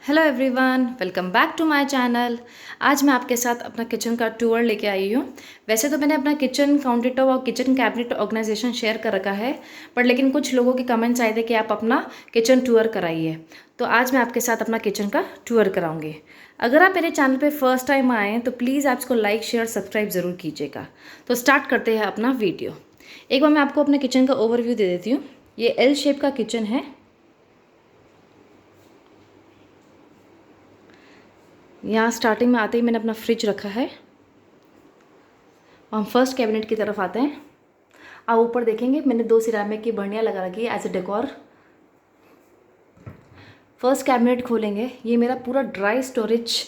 Hello everyone, welcome back to my channel. आज मैं आपके साथ अपना किचन का टूर लेके आई हूँ। वैसे तो मैंने अपना किचन काउंटर टॉप और किचन कैबिनेट ऑर्गेनाइजेशन शेयर कर रखा है, पर लेकिन कुछ लोगों के कमेंट्स आए थे कि आप अपना किचन टूर कराइए। तो आज मैं आपके साथ अपना किचन का टूर कराऊंगी। अगर आप मेरे चैनल पे फर्स्ट टाइम आएँ तो प्लीज़ आप इसको लाइक शेयर सब्सक्राइब ज़रूर कीजिएगा। तो स्टार्ट करते हैं अपना वीडियो। एक बार मैं आपको अपने किचन का ओवरव्यू दे देती हूँ। ये एल शेप का किचन है। यहाँ स्टार्टिंग में आते ही मैंने अपना फ्रिज रखा है और हम फर्स्ट कैबिनेट की तरफ आते हैं। आप ऊपर देखेंगे मैंने 2 सिरामिक की बर्नियाँ लगा रखी है as a decor. First cabinet खोलेंगे, ये मेरा पूरा ड्राई स्टोरेज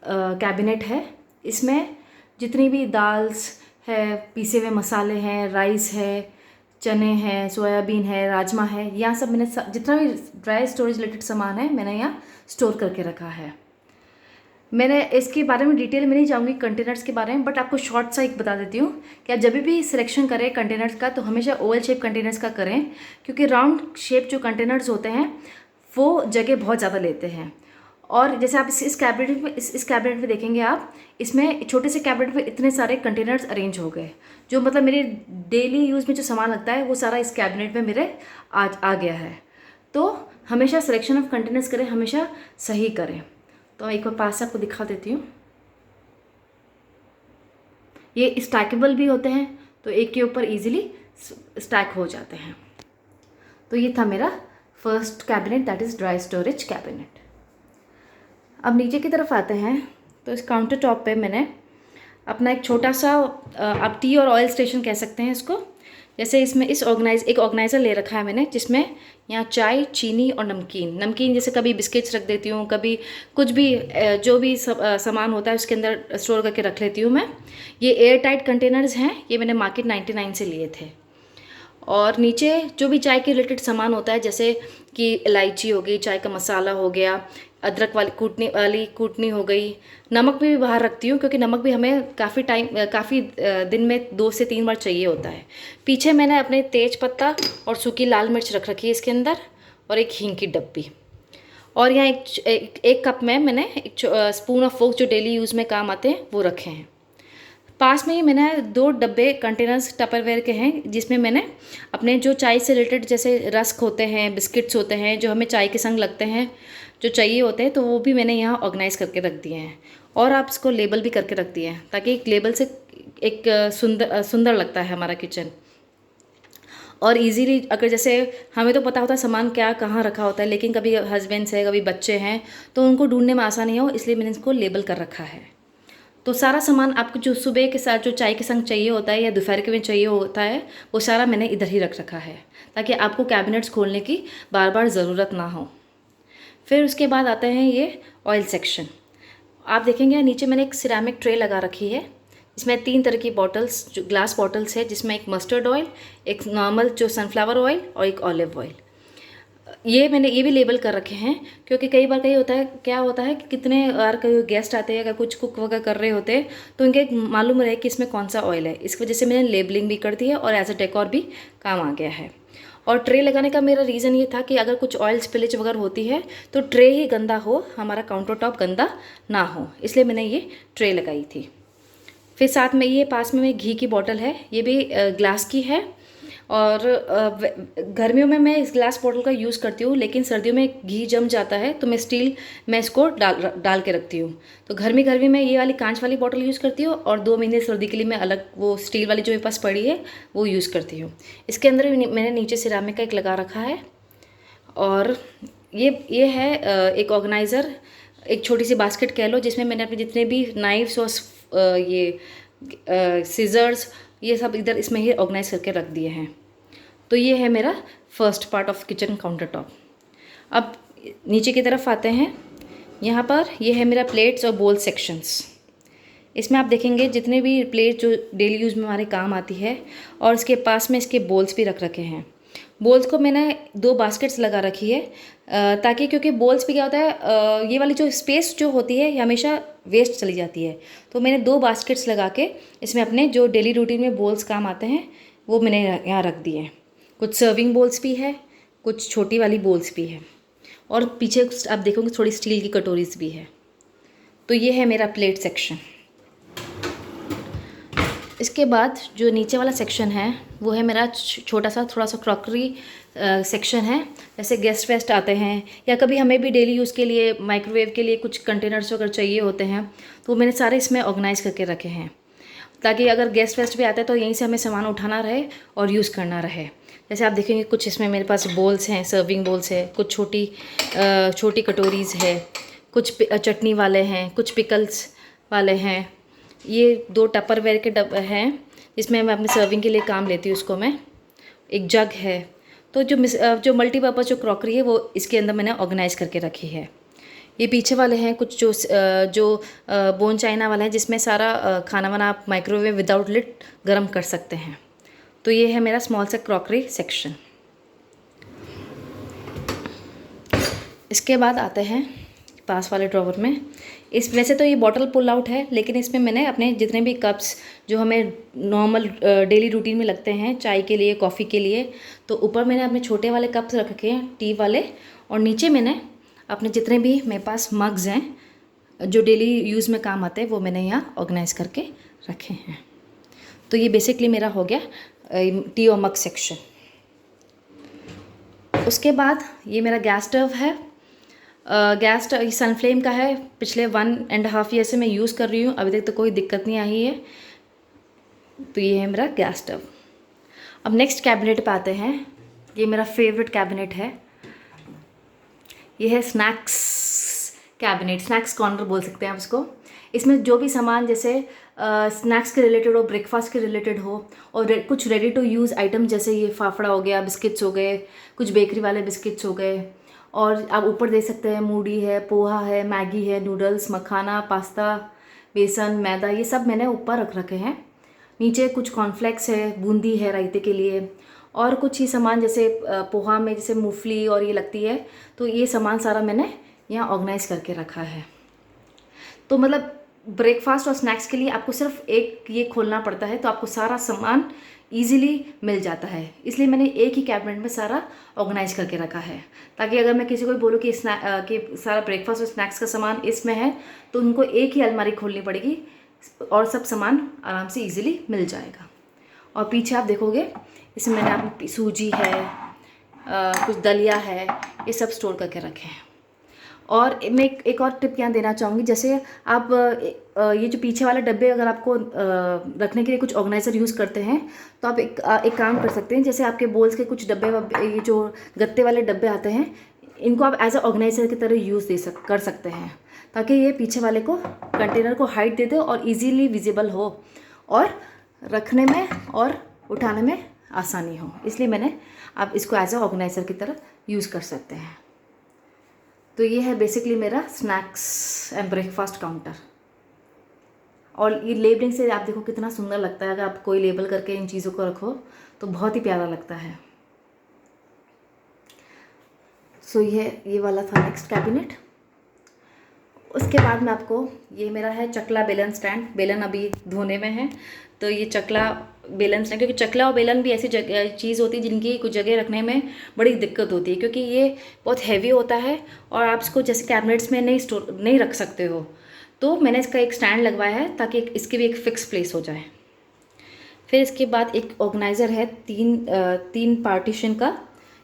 कैबिनेट है। इसमें जितनी भी दाल्स है, पीसे हुए मसाले हैं, राइस है, चने हैं, सोयाबीन है, राजमा है, यहाँ सब मैंने जितना भी ड्राई स्टोरेज रिलेटेड सामान है मैंने यहाँ स्टोर करके रखा है। मैंने इसके बारे में डिटेल में नहीं जाऊँगी कंटेनर्स के बारे में, बट आपको शॉर्ट सा एक बता देती हूँ कि आप जब भी सिलेक्शन करें कंटेनर्स का तो हमेशा ओवल शेप कंटेनर्स का करें, क्योंकि राउंड शेप जो कंटेनर्स होते हैं वो जगह बहुत ज़्यादा लेते हैं। और जैसे आप इस कैबिनेट में इस कैबिनेट में देखेंगे, आप इसमें छोटे से कैबिनेट में इतने सारे कंटेनर्स अरेंज हो गए, जो मतलब मेरे डेली यूज़ में जो सामान लगता है वो सारा इस कैबिनेट में मेरे आज आ गया है। तो हमेशा सिलेक्शन ऑफ कंटेनर्स करें, हमेशा सही करें। तो एक बार पास से आपको दिखा देती हूँ। ये स्टैकेबल भी होते हैं, तो एक के ऊपर इजीली स्टैक हो जाते हैं। तो ये था मेरा first cabinet, that is dry storage cabinet. अब नीचे की तरफ आते हैं तो इस काउंटर टॉप पे मैंने अपना एक छोटा सा आप टी और ऑयल स्टेशन कह सकते हैं इसको। जैसे इसमें एक ऑर्गेनाइज़र ले रखा है मैंने, जिसमें यहाँ चाय, चीनी और नमकीन जैसे कभी बिस्किट्स रख देती हूँ, कभी कुछ भी जो भी सामान होता है उसके अंदर स्टोर करके रख लेती हूँ मैं। ये एयर टाइट कंटेनर्स हैं, ये मैंने मार्केट 99 से लिए थे। और नीचे जो भी चाय के रिलेटेड सामान होता है, जैसे कि इलायची हो गई, चाय का मसाला हो गया, अदरक वाली कूटनी हो गई। नमक भी बाहर रखती हूँ, क्योंकि नमक भी हमें काफ़ी दिन में 2 से 3 बार चाहिए होता है। पीछे मैंने अपने तेज पत्ता और सूखी लाल मिर्च रख रखी है इसके अंदर, और एक हींग की डब्बी। और यहाँ एक कप में मैंने एक स्पून और फोर्क जो डेली यूज़ में काम आते हैं वो रखे हैं। पास में ही मैंने 2 डब्बे कंटेनर्स टपरवेयर के हैं, जिसमें मैंने अपने जो चाय से रिलेटेड जैसे रस्क होते हैं, बिस्किट्स होते हैं, जो हमें चाय के संग लगते हैं, जो चाहिए होते हैं, तो वो भी मैंने यहाँ ऑर्गेनाइज़ करके रख दिए हैं। और आप इसको लेबल भी करके रख दिए हैं, ताकि एक लेबल से एक सुंदर लगता है हमारा किचन। और इजीली, अगर जैसे हमें तो पता होता है सामान क्या कहाँ रखा होता है, लेकिन कभी हस्बैंड्स है, कभी बच्चे हैं, तो उनको ढूंढने में आसानी हो, इसलिए मैंने इसको लेबल कर रखा है। तो सारा सामान आपको जो सुबह के साथ जो चाय के संग चाहिए होता है या दोपहर के में चाहिए होता है, वो सारा मैंने इधर ही रख रखा है, ताकि आपको कैबिनेट्स खोलने की बार बार ज़रूरत ना हो। फिर उसके बाद आते हैं ये ऑयल सेक्शन। आप देखेंगे नीचे मैंने एक सिरेमिक ट्रे लगा रखी है। इसमें 3 तरह की बॉटल्स, जो ग्लास बॉटल्स है, जिसमें एक मस्टर्ड ऑयल, एक नॉर्मल जो सनफ्लावर ऑयल और एक ऑलिव ऑयल। ये मैंने ये भी लेबल कर रखे हैं, क्योंकि कई बार क्या होता है कि कितने बार कई गेस्ट आते हैं, अगर कुछ कुक वगैरह कर रहे होते हैं तो उनके मालूम रहे कि इसमें कौन सा ऑयल है। इस वजह से मैंने लेबलिंग भी कर दी है, और एज अ डेकोर भी काम आ गया है। और ट्रे लगाने का मेरा रीज़न ये था कि अगर कुछ ऑयल स्पिलेज वगैरह होती है तो ट्रे ही गंदा हो, हमारा काउंटर टॉप गंदा ना हो, इसलिए मैंने ये ट्रे लगाई थी। फिर साथ में ये पास में घी की बॉटल है, ये भी ग्लास की है। और गर्मियों में मैं इस ग्लास बॉटल का यूज़ करती हूँ, लेकिन सर्दियों में घी जम जाता है तो मैं इसको डाल के रखती हूँ। तो गर्मी में ये वाली कांच वाली बॉटल यूज़ करती हूँ, और 2 महीने सर्दी के लिए मैं अलग वो स्टील वाली जो मेरे पास पड़ी है वो यूज़ करती हूँ। इसके अंदर भी मैंने नीचे सिरामिक का एक लगा रखा है। और ये है एक ऑर्गेनाइज़र, एक छोटी सी बास्केट कह लो, जिसमें मैंने अपने जितने भी नाइफ्स और ये सीजर्स, ये सब इधर इसमें ही ऑर्गेनाइज करके रख दिए हैं। तो ये है मेरा first part of kitchen counter top. अब नीचे की तरफ आते हैं। यहाँ पर ये है मेरा प्लेट्स और बोल सेक्शंस। इसमें आप देखेंगे जितने भी प्लेट जो डेली यूज़ में हमारे काम आती है, और इसके पास में इसके बोल्स भी रख रखे हैं। बोल्स को मैंने 2 बास्केट्स लगा रखी है, ताकि क्योंकि बोल्स पे क्या होता है, ये वाली जो स्पेस जो होती है ये हमेशा वेस्ट चली जाती है। तो मैंने 2 बास्केट्स लगा के इसमें अपने जो डेली रूटीन में बोल्स काम आते हैं वो मैंने यहाँ रख दिए हैं। कुछ सर्विंग बोल्स भी है, कुछ छोटी वाली बोल्स भी है। और पीछे आप देखोगे थोड़ी स्टील की कटोरीज भी है। तो ये है मेरा प्लेट सेक्शन। इसके बाद जो नीचे वाला सेक्शन है वो है मेरा छोटा सा थोड़ा सा क्रॉकरी सेक्शन है। जैसे गेस्ट वेस्ट आते हैं या कभी हमें भी डेली यूज़ के लिए माइक्रोवेव के लिए कुछ कंटेनर्स अगर चाहिए होते हैं तो मैंने सारे इसमें ऑर्गेनाइज करके रखे हैं, ताकि अगर गेस्ट वेस्ट भी आते हैं तो यहीं से हमें सामान उठाना रहे और यूज़ करना रहे। जैसे आप देखेंगे कुछ इसमें मेरे पास बोल्स हैं, सर्विंग बोल्स है, कुछ छोटी कटोरीज़ है, कुछ चटनी वाले हैं, कुछ पिकल्स वाले हैं। ये 2 टपरवेयर के डब्बे हैं जिसमें मैं अपने सर्विंग के लिए काम लेती हूँ, उसको मैं। एक जग है। तो जो मल्टीपर्पज़ जो क्रॉकरी है वो इसके अंदर मैंने ऑर्गेनाइज करके रखी है। ये पीछे वाले हैं कुछ जो बोन चाइना वाले हैं जिसमें सारा खाना वाना आप माइक्रोवेव विदाउट लिड गर्म कर सकते हैं। तो ये है मेरा स्मॉल सा क्रॉकरी सेक्शन। इसके बाद आते हैं पास वाले ड्रॉवर में। इस वैसे तो ये बॉटल पुल आउट है, लेकिन इसमें मैंने अपने जितने भी कप्स जो हमें नॉर्मल डेली रूटीन में लगते हैं चाय के लिए, कॉफ़ी के लिए, तो ऊपर मैंने अपने छोटे वाले कप्स रखे हैं टी वाले, और नीचे मैंने अपने जितने भी मेरे पास मग्स हैं जो डेली यूज़ में काम आते हैं वो मैंने यहाँ ऑर्गेनाइज करके रखे हैं। तो ये बेसिकली मेरा हो गया टी और मग सेक्शन। उसके बाद ये मेरा गैस स्टव है। गैस स्टव सनफ्लेम का है। पिछले 1.5 ईयर से मैं यूज़ कर रही हूँ, अभी तक तो कोई दिक्कत नहीं आई है। तो ये है मेरा गैस स्टव। अब नेक्स्ट कैबिनेट पे आते हैं। ये मेरा फेवरेट कैबिनेट है। ये है स्नैक्स कैबिनेट, स्नैक्स कॉर्नर बोल सकते हैं आप इसको। इसमें जो भी सामान जैसे स्नैक्स के रिलेटेड हो, ब्रेकफास्ट के रिलेटेड हो, और कुछ रेडी टू यूज़ आइटम जैसे ये फाफड़ा हो गया, बिस्किट्स हो गए, कुछ बेकरी वाले बिस्किट्स हो गए, और आप ऊपर देख सकते हैं मूढ़ी है, पोहा है, मैगी है, नूडल्स, मखाना, पास्ता, बेसन, मैदा, ये सब मैंने ऊपर रख रखे हैं। नीचे कुछ कॉर्नफ्लेक्स है, बूंदी है रायते के लिए, और कुछ ही सामान जैसे पोहा में जैसे मूंगफली और ये लगती है, तो ये सामान सारा मैंने यहाँ ऑर्गेनाइज करके रखा है। तो मतलब ब्रेकफास्ट और स्नैक्स के लिए आपको सिर्फ एक ये खोलना पड़ता है, तो आपको सारा सामान इजीली मिल जाता है। इसलिए मैंने एक ही कैबिनेट में सारा ऑर्गेनाइज करके रखा है, ताकि अगर मैं किसी को भी बोलूँ कि सारा ब्रेकफास्ट और स्नैक्स का सामान इसमें है, तो उनको एक ही अलमारी खोलनी पड़ेगी और सब सामान आराम से इजीली मिल जाएगा। और पीछे आप देखोगे इसमें मैंने अपनी सूजी है, कुछ दलिया है, ये सब स्टोर करके रखे हैं। और मैं एक और टिप यहाँ देना चाहूँगी, जैसे आप ये जो पीछे वाले डब्बे अगर आपको रखने के लिए कुछ ऑर्गेनाइज़र यूज़ करते हैं, तो आप एक काम कर सकते हैं। जैसे आपके बोल्स के कुछ डब्बे, ये जो गत्ते वाले डब्बे आते हैं, इनको आप एज अ ऑर्गेनाइज़र की तरह यूज़ कर सकते हैं, ताकि ये पीछे वाले को कंटेनर को हाइट दे दे और ईजीली विजिबल हो और रखने में और उठाने में आसानी हो। इसलिए मैंने आप इसको एज अ ऑर्गेनाइज़र की तरह यूज़ कर सकते हैं। तो ये है बेसिकली मेरा स्नैक्स एंड ब्रेकफास्ट काउंटर। और ये लेबलिंग से आप देखो कितना सुंदर लगता है। अगर आप कोई लेबल करके इन चीज़ों को रखो तो बहुत ही प्यारा लगता है। सो ये वाला था नेक्स्ट कैबिनेट। उसके बाद में आपको ये मेरा है चकला बेलन स्टैंड। बेलन अभी धोने में है, तो ये चकला बेलन स्टैंड, क्योंकि चकला और बेलन भी ऐसी चीज़ होती है जिनकी कुछ जगह रखने में बड़ी दिक्कत होती है, क्योंकि ये बहुत हैवी होता है और आप इसको जैसे कैबिनेट्स में नहीं रख सकते हो। तो मैंने इसका एक स्टैंड लगवाया है ताकि इसकी भी एक फ़िक्स प्लेस हो जाए। फिर इसके बाद एक ऑर्गेनाइज़र है 3 पार्टीशन का।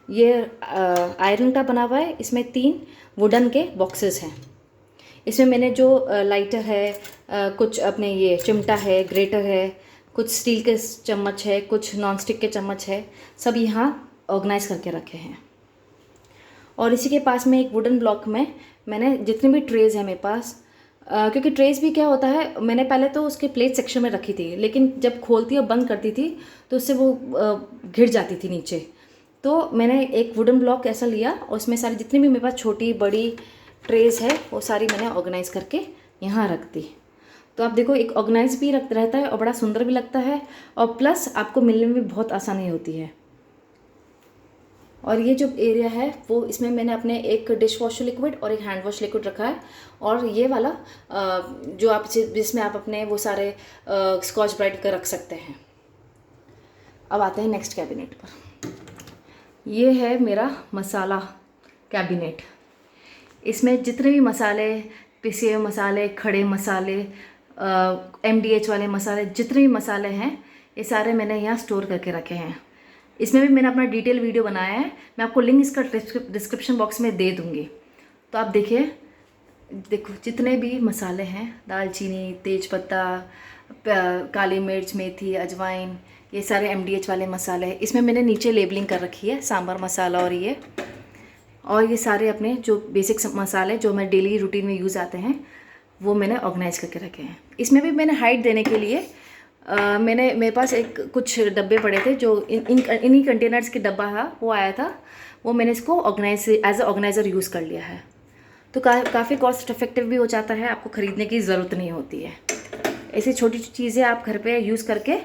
ये आयरन का बना हुआ है। इसमें 3 वुडन के बॉक्सेस हैं। इसमें मैंने जो लाइटर है, कुछ अपने ये चिमटा है, ग्रेटर है, कुछ स्टील के चम्मच है, कुछ नॉन स्टिक के चम्मच है, सब यहाँ ऑर्गेनाइज करके रखे हैं। और इसी के पास में एक वुडन ब्लॉक में मैंने जितने भी ट्रेज़ हैं मेरे पास, क्योंकि ट्रेज़ भी क्या होता है, मैंने पहले तो उसके प्लेट सेक्शन में रखी थी, लेकिन जब खोलती और बंद करती थी तो उससे वो घिर जाती थी नीचे। तो मैंने एक वुडन ब्लॉक ऐसा लिया और उसमें सारी जितनी भी मेरे पास छोटी बड़ी ट्रेज़ है वो सारी मैंने ऑर्गेनाइज़ करके यहाँ रख दी। तो आप देखो एक ऑर्गेनाइज भी रहता है और बड़ा सुंदर भी लगता है, और प्लस आपको मिलने में भी बहुत आसानी होती है। और ये जो एरिया है वो इसमें मैंने अपने एक डिश वॉश लिक्विड और एक हैंड वॉश लिक्विड रखा है। और ये वाला जो आप जिसमें आप अपने वो सारे स्कॉच ब्राइट कर रख सकते हैं। अब आते हैं नेक्स्ट कैबिनेट पर। ये है मेरा मसाला कैबिनेट। इसमें जितने भी मसाले, पिसे हुए मसाले, खड़े मसाले, MDH वाले मसाले, जितने भी मसाले हैं ये सारे मैंने यहाँ स्टोर करके रखे हैं। इसमें भी मैंने अपना डिटेल वीडियो बनाया है, मैं आपको लिंक इसका डिस्क्रिप्शन बॉक्स में दे दूँगी। तो आप देखिए, देखो जितने भी मसाले हैं, दालचीनी, तेज़पत्ता, काली मिर्च, मेथी, अजवाइन, ये सारे MDH वाले मसाले हैं। इसमें मैंने नीचे लेबलिंग कर रखी है, सांभर मसाला और ये सारे अपने जो बेसिक मसाले जो मैं डेली रूटीन में यूज़ आते हैं वो मैंने ऑर्गेनाइज करके रखे हैं। इसमें भी मैंने हाइट देने के लिए मेरे पास एक कुछ डब्बे पड़े थे जो इन्हीं कंटेनर्स के डब्बा था, वो आया था, वो मैंने इसको organise as a organiser use कर लिया है। तो काफ़ी कॉस्ट इफेक्टिव भी हो जाता है, आपको ख़रीदने की ज़रूरत नहीं होती है। ऐसी छोटी चीज़ें आप घर पे यूज़ करके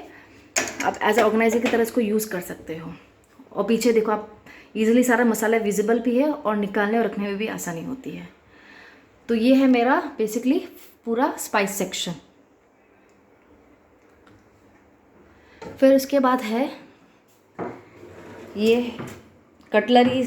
आप एज अ ऑर्गेनाइज़र की तरह इसको यूज़ कर सकते हो। और पीछे देखो, आप इजीली सारा मसाला विजिबल भी है और निकालने और रखने में भी आसानी होती है। तो ये है मेरा बेसिकली पूरा स्पाइस सेक्शन। फिर उसके बाद है ये कटलरी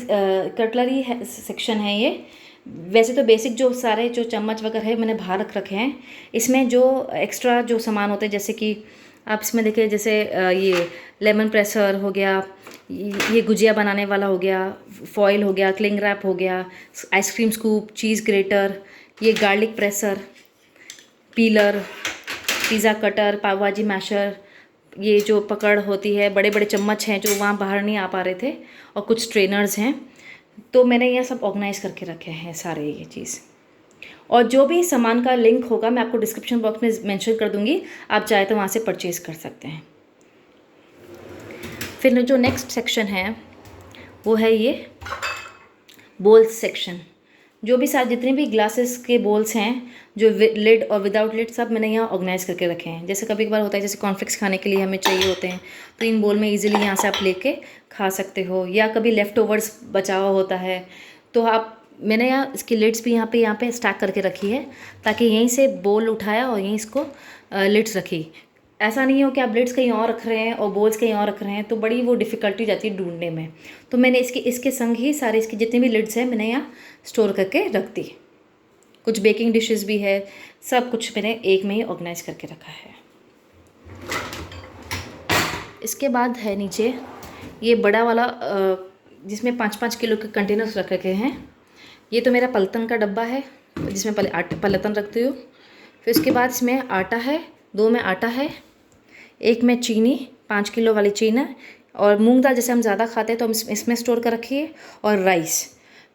सेक्शन है। ये वैसे तो बेसिक जो सारे जो चम्मच वगैरह है मैंने बाहर रख रखे हैं। इसमें जो एक्स्ट्रा जो सामान होते हैं, जैसे कि आप इसमें देखिए, जैसे ये लेमन प्रेसर हो गया, ये गुजिया बनाने वाला हो गया, फॉइल हो गया, क्लिंग रैप हो गया, आइसक्रीम स्कूप, चीज़ ग्रेटर, ये garlic presser, peeler, pizza cutter, pav bhaji masher, ये जो पकड़ होती है, बड़े बड़े चम्मच हैं जो वहाँ बाहर नहीं आ पा रहे थे, और कुछ स्ट्रेनर्स हैं। तो मैंने यह सब ऑर्गेनाइज करके रखे हैं सारे ये चीज़। और जो भी सामान का लिंक होगा मैं आपको डिस्क्रिप्शन बॉक्स में मेंशन कर दूंगी, आप चाहे तो वहाँ से परचेज़ कर सकते हैं। फिर जो नेक्स्ट सेक्शन है वो है ये बोल्स सेक्शन। जो भी सारे जितने भी ग्लासेस के बोल्स हैं, जो लिड और विदाउट लिड, सब मैंने यहाँ ऑर्गेनाइज करके रखे हैं। जैसे कभी कभार होता है, जैसे कॉर्नफ्लेक्स खाने के लिए हमें चाहिए होते हैं, तो इन बोल में इजीली यहाँ से आप लेके खा सकते हो। या कभी लेफ़्ट ओवर्स बचा हुआ होता है तो मैंने यहाँ इसकी लिड्स भी यहाँ पे स्टैक करके रखी है, ताकि यहीं से बोल उठाया और यहीं इसको लिड्स रखी। ऐसा नहीं हो कि आप लिड्स कहीं और रख रहे हैं और बोल्स कहीं और रख रहे हैं, तो बड़ी वो डिफ़िकल्टी हो जाती है ढूंढने में। तो मैंने इसके संग ही सारे इसकी जितनी भी लिड्स हैं मैंने यहाँ स्टोर करके रख दी। कुछ बेकिंग डिशेस भी है, सब कुछ मैंने एक में ही ऑर्गेनाइज करके रखा है। इसके बाद है नीचे ये बड़ा वाला जिसमें 5-5 किलो के कंटेनर्स रख रखे हैं। ये तो मेरा पलतन का डब्बा है जिसमें पलतन रखती हूँ। फिर उसके बाद इसमें आटा है, 2 में आटा है, 1 में चीनी, 5 किलो वाली चीनी, और मूंग दाल जैसे हम ज़्यादा खाते हैं तो हम इसमें स्टोर कर रखिए। और राइस,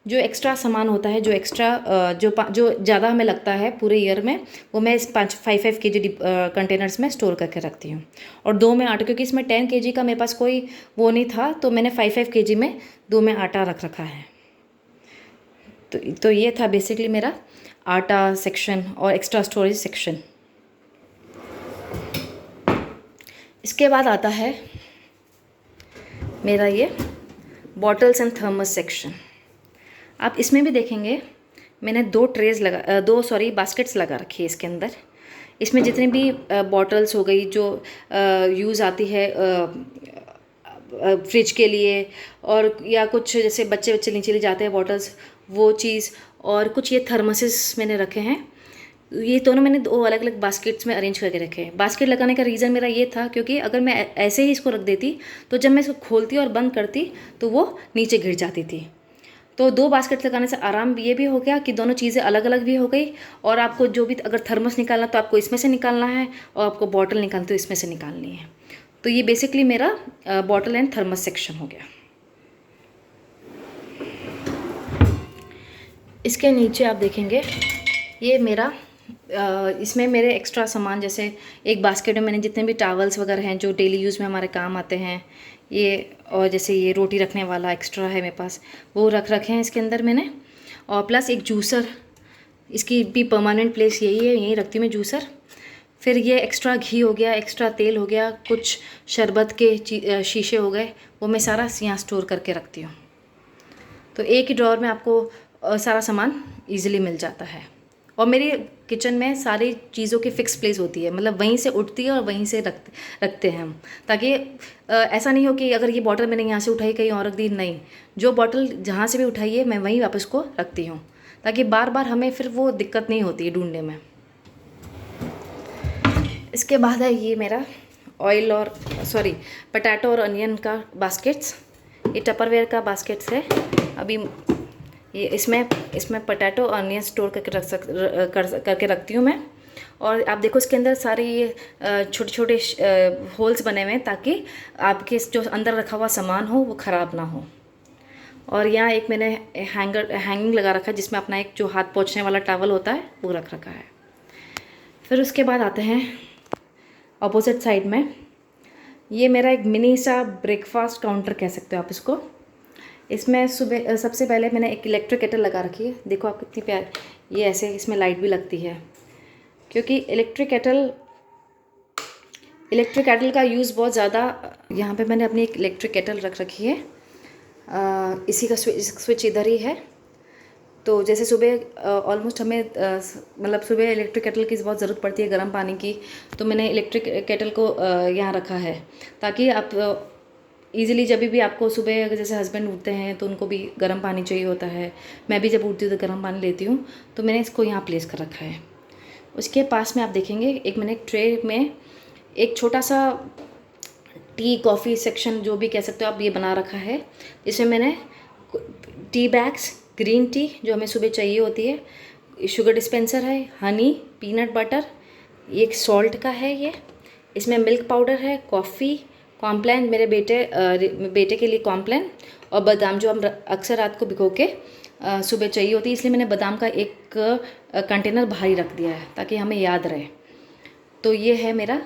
जो एक्स्ट्रा सामान होता है, जो एक्स्ट्रा जो ज़्यादा हमें लगता है पूरे ईयर में, वो मैं इस 5 kg कंटेनर्स में स्टोर करके रखती हूँ। और 2 में आटा, क्योंकि इसमें 10 kg का मेरे पास कोई वो नहीं था, तो मैंने 5 kg में 2 में आटा रख रखा है। तो ये था बेसिकली मेरा आटा सेक्शन और एक्स्ट्रा स्टोरेज सेक्शन। इसके बाद आता है मेरा ये बॉटल्स एंड थर्मस सेक्शन। आप इसमें भी देखेंगे मैंने 2 बास्केट्स लगा रखी है इसके अंदर। इसमें जितनी भी बॉटल्स हो गई जो यूज़ आती है फ्रिज के लिए, और या कुछ जैसे बच्चे नीचे ले जाते हैं बॉटल्स, वो चीज़, और कुछ ये थर्मसेस मैंने रखे हैं। ये दोनों मैंने 2 अलग अलग बास्केट्स में अरेंज करके रखे हैं। बास्केट लगाने का रीज़न मेरा ये था क्योंकि अगर मैं ऐसे ही इसको रख देती तो जब मैं इसको खोलती और बंद करती तो वो नीचे गिर जाती थी। तो 2 बास्केट लगाने से आराम ये भी हो गया कि दोनों चीज़ें अलग अलग भी हो गई, और आपको जो भी अगर थर्मस निकालना तो आपको इसमें से निकालना है, और आपको बॉटल निकालनी तो इसमें से निकालनी है। तो ये बेसिकली मेरा बॉटल एंड थर्मस सेक्शन हो गया। इसके नीचे आप देखेंगे ये मेरा इसमें मेरे एक्स्ट्रा सामान, जैसे एक बास्केट में मैंने जितने भी टावल्स वगैरह हैं जो डेली यूज़ में हमारे काम आते हैं, ये, और जैसे ये रोटी रखने वाला एक्स्ट्रा है मेरे पास, वो रख रखे हैं इसके अंदर मैंने। और प्लस एक जूसर, इसकी भी परमानेंट प्लेस यही है, यहीं रखती हूँ मैं जूसर। फिर ये एक्स्ट्रा घी हो गया, एक्स्ट्रा तेल हो गया, कुछ शरबत के शीशे हो गए, वो मैं सारा यहाँ स्टोर करके रखती हूँ। तो एक ही ड्रॉअर में आपको सारा सामान ईजिली मिल जाता है। और मेरी किचन में सारी चीज़ों की फ़िक्स प्लेस होती है, मतलब वहीं से उठती है और वहीं से रखते हैं हम, ताकि ऐसा नहीं हो कि अगर ये बॉटल मैंने यहाँ से उठाई कहीं और रख दी, नहीं, जो बॉटल जहाँ से भी उठाई है मैं वहीं वापस को रखती हूँ, ताकि बार बार हमें फिर वो दिक्कत नहीं होती है ढूंढने में। इसके बाद है ये मेरा ऑयल और पटाटो और अनियन का बास्केट्स। ये टपरवेयर का बास्केट्स है। अभी ये इसमें पटाटो और अनियन स्टोर करके रखती हूँ मैं। और आप देखो इसके अंदर सारे ये छोटे छोटे होल्स बने हुए हैं ताकि आपके जो अंदर रखा हुआ सामान हो वो ख़राब ना हो। और यहाँ एक मैंने हैंगिंग लगा रखा है जिसमें अपना एक जो हाथ पोंछने वाला टॉवल होता है वो रख रखा है। फिर उसके बाद आते हैं अपोजिट साइड में। ये मेरा एक मिनी सा ब्रेकफास्ट काउंटर कह सकते हो आप इसको। इसमें सुबह सबसे पहले मैंने एक इलेक्ट्रिक केटल लगा रखी है। देखो आप कितनी प्यार, ये ऐसे इसमें लाइट भी लगती है क्योंकि इलेक्ट्रिक केटल का यूज़ बहुत ज़्यादा। यहाँ पे मैंने अपनी एक इलेक्ट्रिक केटल रख रखी है। इसी का स्विच इधर ही है। तो जैसे सुबह ऑलमोस्ट हमें मतलब सुबह इलेक्ट्रिक केटल की बहुत ज़रूरत पड़ती है गर्म पानी की, तो मैंने इलेक्ट्रिक केटल को यहाँ रखा है ताकि आप ईज़िली जब भी आपको सुबह जैसे हस्बैंड उठते हैं तो उनको भी गर्म पानी चाहिए होता है, मैं भी जब उठती हूँ तो गर्म पानी लेती हूँ, तो मैंने इसको यहाँ प्लेस कर रखा है। उसके पास में आप देखेंगे एक मैंने एक ट्रे में एक छोटा सा टी कॉफ़ी सेक्शन जो भी कह सकते हो आप ये बना रखा है। इसमें मैंने टी बैग्स, ग्रीन टी जो हमें सुबह चाहिए होती है, शुगर डिस्पेंसर है, हनी, पीनट बटर, एक सॉल्ट का है ये, इसमें मिल्क पाउडर है, कॉफ़ी, कॉम्प्लान मेरे बेटे के लिए कॉम्प्लान, और बादाम जो हम अक्सर रात को भिगो के सुबह चाहिए होती है, इसलिए मैंने बादाम का एक कंटेनर बाहर ही रख दिया है ताकि हमें याद रहे। तो ये है मेरा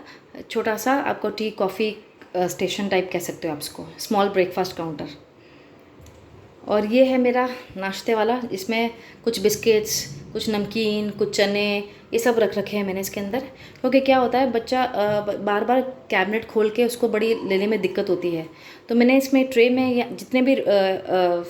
छोटा सा आपको टी कॉफ़ी स्टेशन टाइप कह सकते हो आप इसको, स्मॉल ब्रेकफास्ट काउंटर। और ये है मेरा नाश्ते वाला, इसमें कुछ बिस्किट्स, कुछ नमकीन, कुछ चने, ये सब रख रखे हैं मैंने इसके अंदर। क्योंकि क्या होता है बच्चा बार बार कैबिनेट खोल के उसको बड़ी लेने में दिक्कत होती है, तो मैंने इसमें ट्रे में जितने भी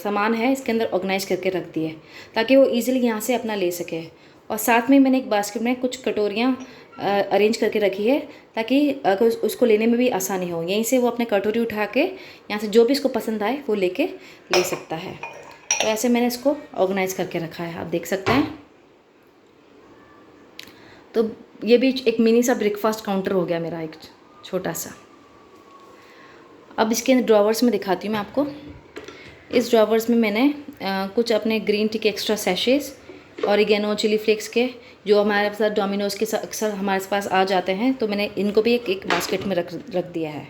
सामान है इसके अंदर ऑर्गेनाइज करके रख दिए ताकि वो ईज़िली यहाँ से अपना ले सके। और साथ में मैंने एक बास्केट में कुछ कटोरियाँ अरेंज करके रखी है ताकि उसको लेने में भी आसानी हो। यहीं से वो अपने कटोरी उठा के यहाँ से जो भी इसको पसंद आए वो लेके ले सकता है। तो ऐसे मैंने इसको ऑर्गेनाइज करके रखा है, आप देख सकते हैं। तो ये भी एक मिनी सा ब्रेकफास्ट काउंटर हो गया मेरा, एक छोटा सा। अब इसके ड्रॉवर्स में दिखाती हूँ मैं आपको। इस ड्रॉवर्स में मैंने कुछ अपने ग्रीन टी के एक्स्ट्रा सैशेज़, ऑरिगेनो, चिली फ्लेक्स के जो हमारे पास डोमिनोज़ के अक्सर हमारे पास आ जाते हैं, तो मैंने इनको भी एक बास्केट में रख दिया है,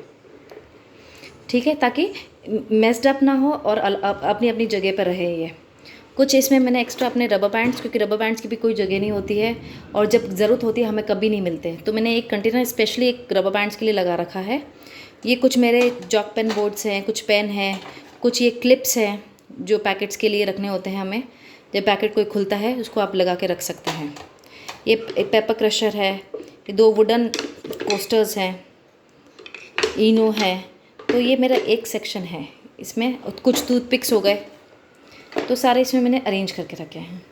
ठीक है, ताकि मेस्ड अप ना हो और अपनी अपनी जगह पर रहे ये। कुछ इसमें मैंने एक्स्ट्रा अपने रबर बैंड्स, क्योंकि रबर बैंड्स की भी कोई जगह नहीं होती है और जब ज़रूरत होती है हमें कभी नहीं मिलते, तो मैंने एक कंटेनर स्पेशली एक रबर बैंड्स के लिए लगा रखा है। ये कुछ मेरे जॉक पेन बोर्ड्स हैं, कुछ पेन हैं, कुछ ये क्लिप्स हैं जो पैकेट्स के लिए रखने होते हैं हमें, जब पैकेट कोई खुलता है उसको आप लगा के रख सकते हैं। ये एक पेपर क्रशर है, ये 2 वुडन कोस्टर्स हैं, इनो है। तो ये मेरा एक सेक्शन है, इसमें कुछ टूथपिक्स हो गए, तो सारे इसमें मैंने अरेंज करके रखे हैं।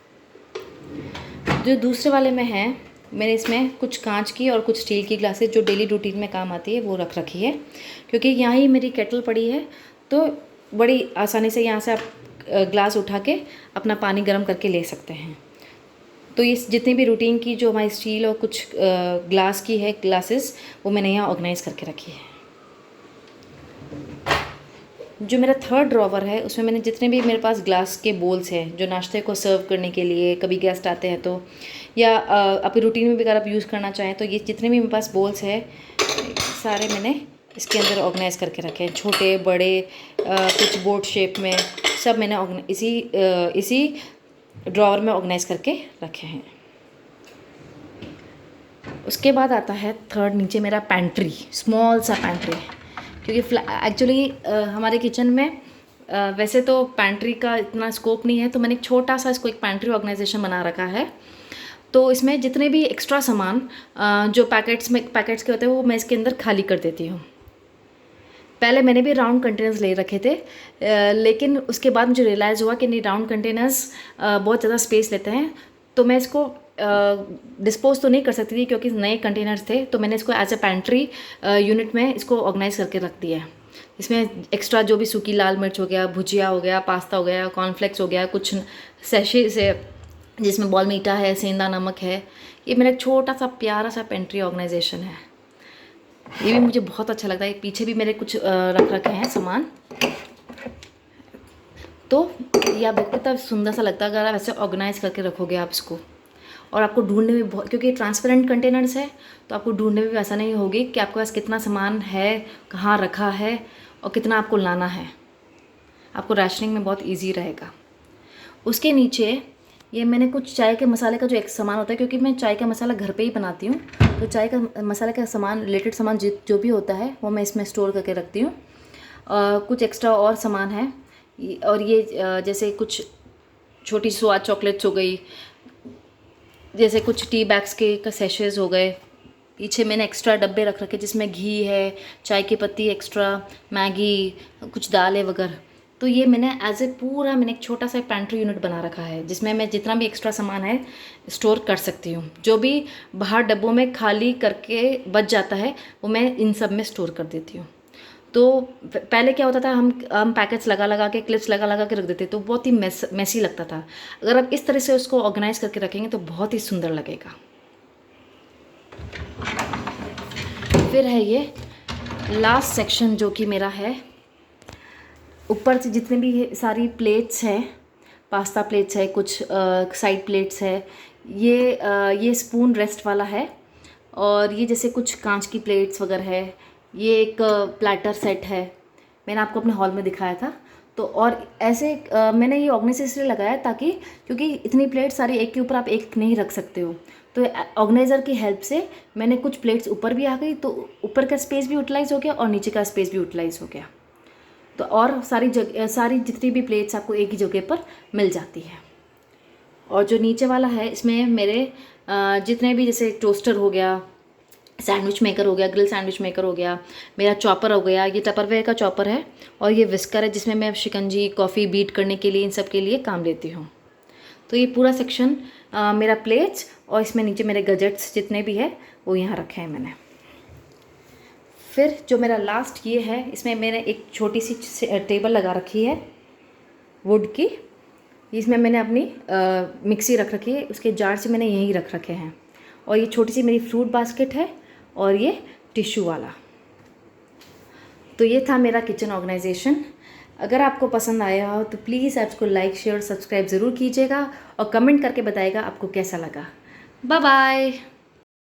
जो दूसरे वाले में है, मैंने इसमें कुछ कांच की और कुछ स्टील की ग्लासेस जो डेली रूटीन में काम आती है वो रख रखी है, क्योंकि यहाँ ही मेरी केटल पड़ी है तो बड़ी आसानी से यहाँ से आप ग्लास उठा के अपना पानी गर्म करके ले सकते हैं। तो ये जितनी भी रूटीन की जो हमारी स्टील और कुछ ग्लास की है ग्लासेस, वो मैंने यहाँ ऑर्गेनाइज करके रखी है। जो मेरा थर्ड ड्रॉवर है उसमें मैंने जितने भी मेरे पास ग्लास के बोल्स हैं जो नाश्ते को सर्व करने के लिए, कभी गेस्ट आते हैं तो, या अपनी रूटीन में भी अगर आप यूज़ करना चाहें तो, ये जितने भी मेरे पास बोल्स हैं सारे मैंने इसके अंदर ऑर्गेनाइज करके रखे हैं, छोटे बड़े कुछ बोर्ड शेप में, सब मैंने इसी ड्रॉवर में ऑर्गेनाइज करके रखे हैं। उसके बाद आता है थर्ड, नीचे मेरा पैंट्री, स्मॉल सा पैंट्री, क्योंकि एक्चुअली हमारे किचन में वैसे तो पैंट्री का इतना स्कोप नहीं है, तो मैंने एक छोटा सा इसको एक पैंट्री ऑर्गेनाइजेशन बना रखा है। तो इसमें जितने भी एक्स्ट्रा सामान जो पैकेट्स के होते हैं वो मैं इसके अंदर खाली कर देती हूँ। पहले मैंने भी राउंड कंटेनर्स ले रखे थे, लेकिन उसके बाद मुझे रियलाइज़ हुआ कि नहीं, राउंड कंटेनर्स बहुत ज़्यादा स्पेस लेते हैं, तो मैं इसको डिस्पोज तो नहीं कर सकती थी क्योंकि नए कंटेनर्स थे, तो मैंने इसको एज ए पैंट्री यूनिट में इसको ऑर्गेनाइज करके रख दिया है। इसमें एक्स्ट्रा जो भी सूखी लाल मिर्च हो गया, भुजिया हो गया, पास्ता हो गया, कॉर्नफ्लेक्स हो गया, कुछ सैशे से जिसमें बॉलमीटा है, सेंधा नमक है। ये मेरा छोटा सा प्यारा सा पेंट्री ऑर्गेनाइजेशन है। ये भी मुझे बहुत अच्छा लगता है। पीछे भी मेरे कुछ रख रखे हैं सामान। तो ये आप देखो कितना सुंदर सा लगता है अगर आप ऐसे ऑर्गेनाइज करके रखोगे आप इसको। और आपको ढूंढने में बहुत, क्योंकि ट्रांसपेरेंट कंटेनर्स है तो आपको ढूंढने में भी वैसा नहीं होगी कि आपके पास कितना सामान है, कहाँ रखा है और कितना आपको लाना है। आपको राशनिंग में बहुत ईजी रहेगा। उसके नीचे ये मैंने कुछ चाय के मसाले का जो एक सामान होता है, क्योंकि मैं चाय का मसाला घर पे ही बनाती हूँ, तो चाय का मसाले का सामान रिलेटेड सामान जो भी होता है वो मैं इसमें स्टोर करके रखती हूँ। कुछ एक्स्ट्रा और सामान है। और ये जैसे कुछ छोटी स्वाद चॉकलेट्स हो गई, जैसे कुछ टी बैग्स के सैशेज हो गए। पीछे मैंने एक्स्ट्रा डब्बे रख रखे जिसमें घी है, चाय की पत्ती एक्स्ट्रा, मैगी, कुछ दालें वगैरह। तो ये मैंने एज ए पूरा मैंने एक छोटा सा पैंट्री यूनिट बना रखा है जिसमें मैं जितना भी एक्स्ट्रा सामान है स्टोर कर सकती हूँ। जो भी बाहर डब्बों में खाली करके बच जाता है वो मैं इन सब में स्टोर कर देती हूँ। तो पहले क्या होता था, हम पैकेट्स लगा लगा के, क्लिप्स लगा लगा के रख देते, तो बहुत ही मैसी लगता था। अगर आप इस तरह से उसको ऑर्गेनाइज करके रखेंगे तो बहुत ही सुंदर लगेगा। फिर है ये लास्ट सेक्शन जो कि मेरा है, ऊपर से जितने भी सारी प्लेट्स हैं, पास्ता प्लेट्स है, कुछ साइड प्लेट्स है, ये स्पून रेस्ट वाला है। और ये जैसे कुछ कांच की प्लेट्स वगैरह है। ये एक प्लेटर सेट है, मैंने आपको अपने हॉल में दिखाया था। तो और ऐसे मैंने ये ऑर्गेनाइज इसलिए लगाया ताकि, क्योंकि इतनी प्लेट सारी एक के ऊपर आप एक नहीं रख सकते हो, तो ऑर्गेनाइज़र की हेल्प से मैंने कुछ प्लेट्स ऊपर भी आ गई, तो ऊपर का स्पेस भी यूटिलाइज हो गया और नीचे का स्पेस भी यूटिलाइज हो गया। तो और सारी जितनी भी प्लेट्स आपको एक ही जगह पर मिल जाती है। और जो नीचे वाला है इसमें मेरे जितने भी, जैसे टोस्टर हो गया, सैंडविच मेकर हो गया, ग्रिल सैंडविच मेकर हो गया, मेरा चॉपर हो गया, ये टपरवेयर का चॉपर है, और ये विस्कर है जिसमें मैं शिकंजी, कॉफ़ी बीट करने के लिए, इन सब के लिए काम लेती हूँ। तो ये पूरा सेक्शन मेरा प्लेट्स, और इसमें नीचे मेरे गजेट्स जितने भी है वो यहाँ रखे हैं मैंने। फिर जो मेरा लास्ट ये है, इसमें मैंने एक छोटी सी टेबल लगा रखी है वुड की। इसमें मैंने अपनी मिक्सी रख रखी है, उसके जार से मैंने यहीं रख रखे हैं। और ये छोटी सी मेरी फ्रूट बास्केट है और ये टिश्यू वाला। तो ये था मेरा किचन ऑर्गेनाइजेशन। अगर आपको पसंद आया हो तो प्लीज़ आप इसको लाइक, शेयर, सब्सक्राइब ज़रूर कीजिएगा और कमेंट करके बताइएगा आपको कैसा लगा। Bye bye.